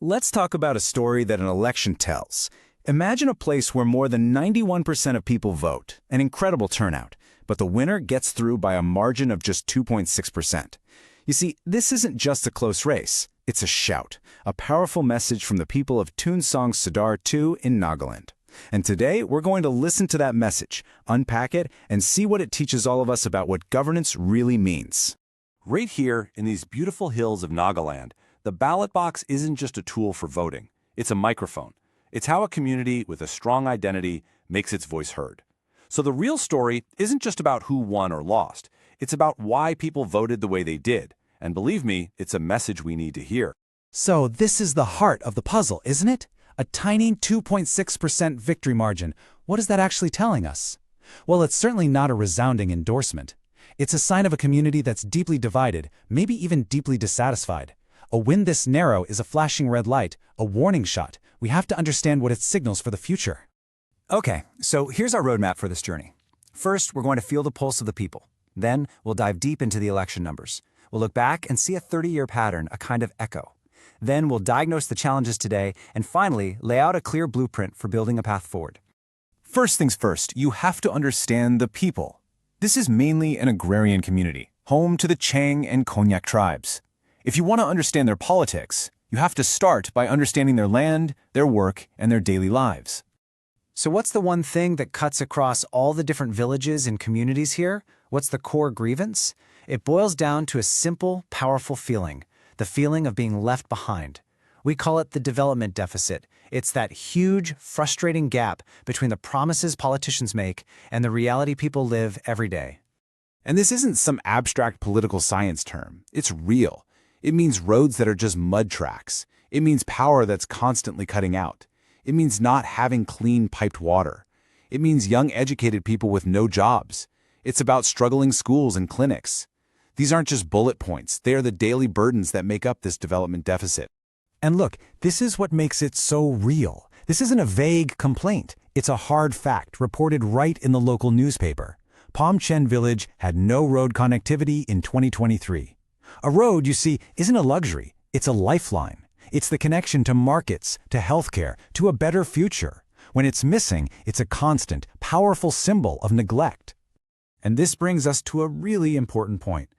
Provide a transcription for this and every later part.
Let's talk about a story that an election tells. Imagine a place where more than 91% of people vote, an incredible turnout, but the winner gets through by a margin of just 2.6%. You see, this isn't just a close race. It's a shout, a powerful message from the people of Tuensang Sadar II in Nagaland. And today, we're going to listen to that message, unpack it, and see what it teaches all of us about what governance really means. Right here, in these beautiful hills of Nagaland, the ballot box isn't just a tool for voting. It's a microphone. It's how a community with a strong identity makes its voice heard. So the real story isn't just about who won or lost. It's about why people voted the way they did. And believe me, it's a message we need to hear. So this is the heart of the puzzle, isn't it? A tiny 2.6% victory margin. What is that actually telling us? Well, it's certainly not a resounding endorsement. It's a sign of a community that's deeply divided, maybe even deeply dissatisfied. A win this narrow is a flashing red light, a warning shot. We have to understand what it signals for the future. Okay, so here's our roadmap for this journey. First, we're going to feel the pulse of the people. Then, we'll dive deep into the election numbers. We'll look back and see a 30-year pattern, a kind of echo. Then, we'll diagnose the challenges today, and finally, lay out a clear blueprint for building a path forward. First things first, you have to understand the people. This is mainly an agrarian community, home to the Chang and Konyak tribes. If you want to understand their politics, you have to start by understanding their land, their work, and their daily lives. So what's the one thing that cuts across all the different villages and communities here? What's the core grievance? It boils down to a simple, powerful feeling, the feeling of being left behind. We call it the development deficit. It's that huge, frustrating gap between the promises politicians make and the reality people live every day. And this isn't some abstract political science term. It's real. It means roads that are just mud tracks. It means power that's constantly cutting out. It means not having clean piped water. It means young educated people with no jobs. It's about struggling schools and clinics. These aren't just bullet points. They are the daily burdens that make up this development deficit. And look, this is what makes it so real. This isn't a vague complaint. It's a hard fact reported right in the local newspaper. Pomchen village had no road connectivity in 2023. A road, you see, isn't a luxury. It's a lifeline. It's the connection to markets, to healthcare, to a better future. When it's missing, it's a constant, powerful symbol of neglect. And this brings us to a really important point.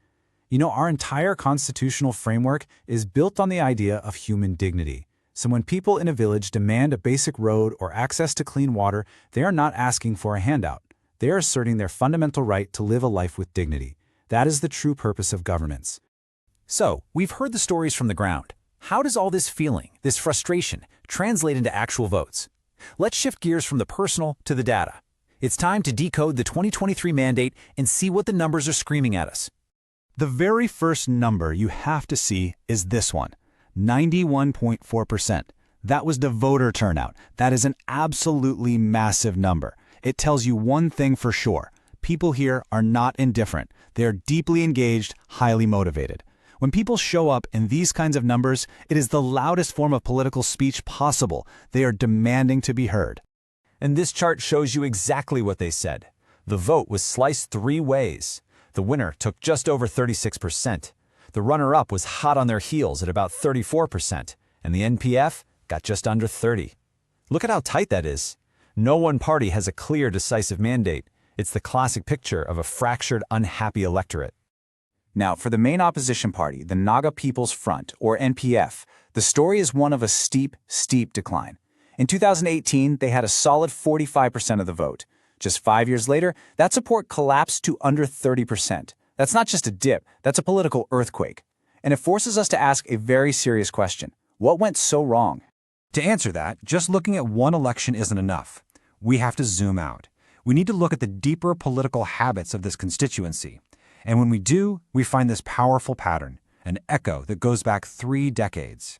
You know, our entire constitutional framework is built on the idea of human dignity. So when people in a village demand a basic road or access to clean water, they are not asking for a handout. They are asserting their fundamental right to live a life with dignity. That is the true purpose of governance. So, we've heard the stories from the ground. How does all this feeling, this frustration, translate into actual votes? Let's shift gears from the personal to the data. It's time to decode the 2023 mandate and see what the numbers are screaming at us. The very first number you have to see is this one, 91.4%. That was the voter turnout. That is an absolutely massive number. It tells you one thing for sure. People here are not indifferent. They are deeply engaged, highly motivated. When people show up in these kinds of numbers, it is the loudest form of political speech possible. They are demanding to be heard. And this chart shows you exactly what they said. The vote was sliced three ways. The winner took just over 36%. The runner-up was hot on their heels at about 34%. And the NPF got just under 30%. Look at how tight that is. No one party has a clear, decisive mandate. It's the classic picture of a fractured, unhappy electorate. Now, for the main opposition party, the Naga People's Front, or NPF, the story is one of a steep decline. In 2018, they had a solid 45% of the vote. Just 5 years later, that support collapsed to under 30%. That's not just a dip, that's a political earthquake. And it forces us to ask a very serious question. What went so wrong? To answer that, just looking at one election isn't enough. We have to zoom out. We need to look at the deeper political habits of this constituency. And when we do, we find this powerful pattern, an echo that goes back 3 decades.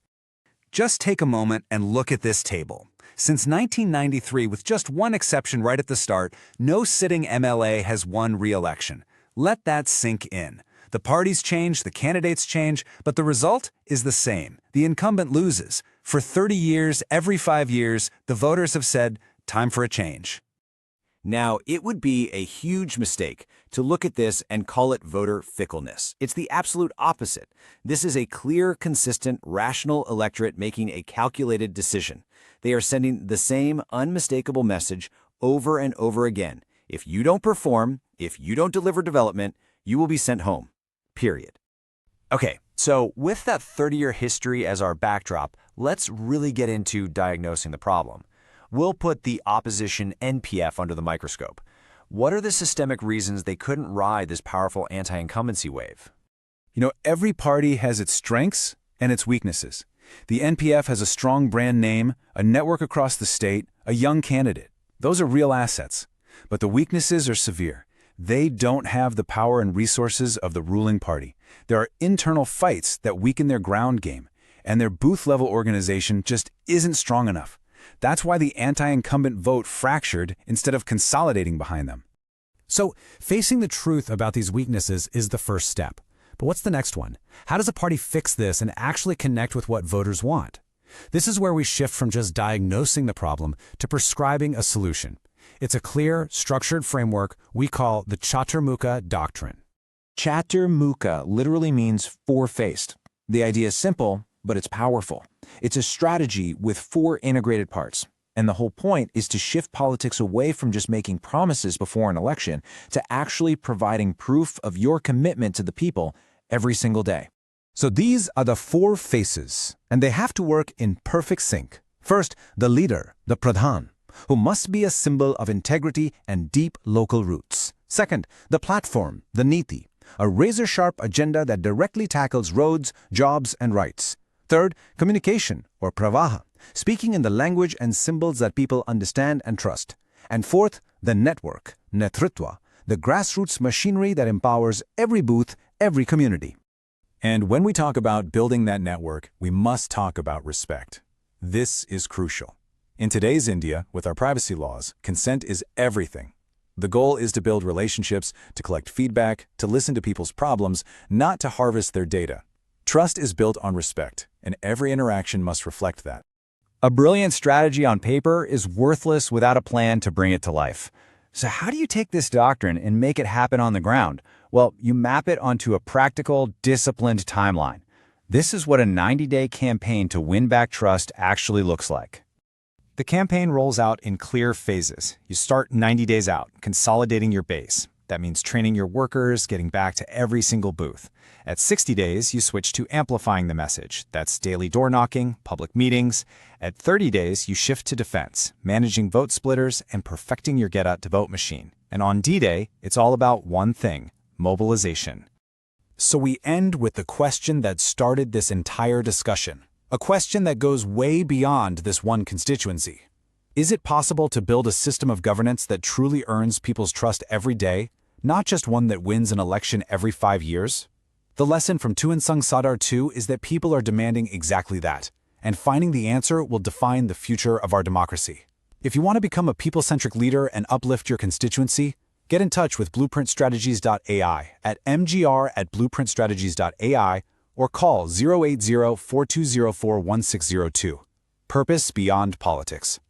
Just take a moment and look at this table. Since 1993, with just one exception right at the start, no sitting MLA has won re-election. Let that sink in. The parties change, the candidates change, but the result is the same. The incumbent loses. For 30 years, every 5 years, the voters have said, time for a change. Now, it would be a huge mistake to look at this and call it voter fickleness. It's the absolute opposite. This is a clear, consistent, rational electorate making a calculated decision. They are sending the same unmistakable message over and over again. If you don't perform, if you don't deliver development, you will be sent home. Period. Okay, so with that 30-year history as our backdrop, let's really get into diagnosing the problem. We'll put the opposition NPF under the microscope. What are the systemic reasons they couldn't ride this powerful anti-incumbency wave? You know, every party has its strengths and its weaknesses. The NPF has a strong brand name, a network across the state, a young candidate. Those are real assets. But the weaknesses are severe. They don't have the power and resources of the ruling party. There are internal fights that weaken their ground game, and their booth-level organization just isn't strong enough. That's why the anti-incumbent vote fractured instead of consolidating behind them. So, facing the truth about these weaknesses is the first step. But what's the next one? How does a party fix this and actually connect with what voters want? This is where we shift from just diagnosing the problem to prescribing a solution. It's a clear, structured framework we call the Chaturmukha Doctrine. Chaturmukha literally means four-faced. The idea is simple, but it's powerful. It's a strategy with four integrated parts. And the whole point is to shift politics away from just making promises before an election to actually providing proof of your commitment to the people every single day. So these are the four faces, and they have to work in perfect sync. First, the leader, the Pradhan, who must be a symbol of integrity and deep local roots. Second, the platform, the Niti, a razor-sharp agenda that directly tackles roads, jobs, and rights. Third, communication, or Pravaha, speaking in the language and symbols that people understand and trust. And fourth, the network, Netritva, the grassroots machinery that empowers every booth, every community. And when we talk about building that network, we must talk about respect. This is crucial. In today's India, with our privacy laws, consent is everything. The goal is to build relationships, to collect feedback, to listen to people's problems, not to harvest their data. Trust is built on respect, and every interaction must reflect that. A brilliant strategy on paper is worthless without a plan to bring it to life. So how do you take this doctrine and make it happen on the ground? Well, you map it onto a practical, disciplined timeline. This is what a 90-day campaign to win back trust actually looks like. The campaign rolls out in clear phases. You start 90 days out, consolidating your base. That means training your workers, getting back to every single booth. At 60 days, you switch to amplifying the message. That's daily door knocking, public meetings. At 30 days, you shift to defense, managing vote splitters and perfecting your get-out-to-vote machine. And on D-Day, it's all about one thing: mobilization. So we end with the question that started this entire discussion. A question that goes way beyond this one constituency. Is it possible to build a system of governance that truly earns people's trust every day, not just one that wins an election every 5 years? The lesson from Tuensang Sadar II is that people are demanding exactly that, and finding the answer will define the future of our democracy. If you want to become a people-centric leader and uplift your constituency, get in touch with blueprintstrategies.ai at mgr@blueprintstrategies.ai or call 080-4204-1602. Purpose beyond politics.